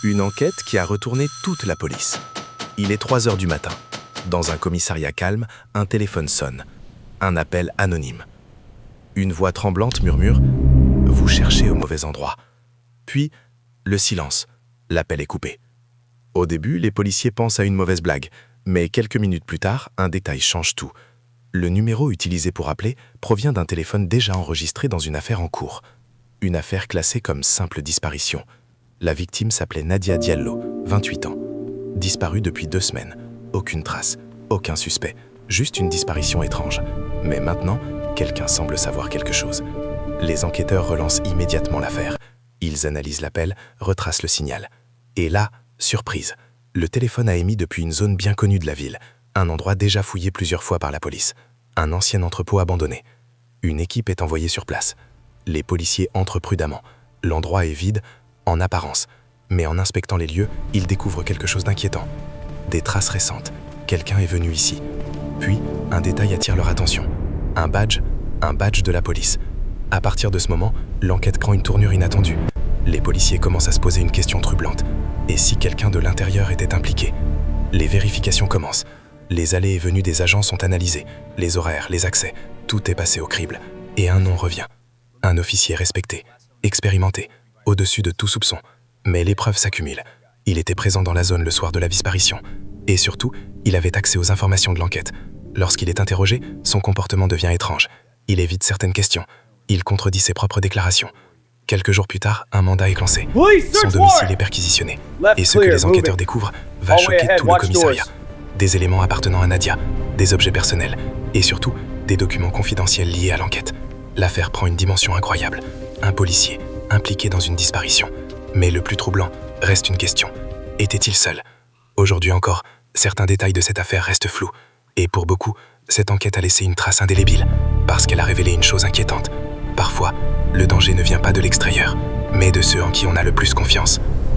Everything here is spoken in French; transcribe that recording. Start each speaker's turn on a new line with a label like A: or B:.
A: Une enquête qui a retourné toute la police. Il est 3 heures du matin. Dans un commissariat calme, un téléphone sonne. Un appel anonyme. Une voix tremblante murmure « Vous cherchez au mauvais endroit ». Puis, le silence. L'appel est coupé. Au début, les policiers pensent à une mauvaise blague, mais quelques minutes plus tard, un détail change tout. Le numéro utilisé pour appeler provient d'un téléphone déjà enregistré dans une affaire en cours. Une affaire classée comme simple disparition. La victime s'appelait Nadia Diallo, 28 ans. Disparue depuis 2 semaines. Aucune trace, aucun suspect, juste une disparition étrange. Mais maintenant, quelqu'un semble savoir quelque chose. Les enquêteurs relancent immédiatement l'affaire. Ils analysent l'appel, retracent le signal. Et là, surprise, le téléphone a émis depuis une zone bien connue de la ville, un endroit déjà fouillé plusieurs fois par la police. Un ancien entrepôt abandonné. Une équipe est envoyée sur place. Les policiers entrent prudemment. L'endroit est vide, en apparence. Mais en inspectant les lieux, ils découvrent quelque chose d'inquiétant. Des traces récentes. Quelqu'un est venu ici. Puis, un détail attire leur attention. Un badge de la police. À partir de ce moment, l'enquête prend une tournure inattendue. Les policiers commencent à se poser une question troublante. Et si quelqu'un de l'intérieur était impliqué? Les vérifications commencent. Les allées et venues des agents sont analysées. Les horaires, les accès, tout est passé au crible. Et un nom revient. Un officier respecté, expérimenté, au-dessus de tout soupçon. Mais les preuves s'accumulent. Il était présent dans la zone le soir de la disparition. Et surtout, il avait accès aux informations de l'enquête. Lorsqu'il est interrogé, son comportement devient étrange. Il évite certaines questions. Il contredit ses propres déclarations. Quelques jours plus tard, un mandat est lancé. Son domicile est perquisitionné. Et ce que les enquêteurs découvrent va choquer tout le commissariat. Des éléments appartenant à Nadia, des objets personnels, et surtout, des documents confidentiels liés à l'enquête. L'affaire prend une dimension incroyable. Un policier, impliqué dans une disparition. Mais le plus troublant reste une question. Était-il seul? Aujourd'hui encore, certains détails de cette affaire restent flous. Et pour beaucoup, cette enquête a laissé une trace indélébile, parce qu'elle a révélé une chose inquiétante. Parfois, le danger ne vient pas de l'extérieur, mais de ceux en qui on a le plus confiance.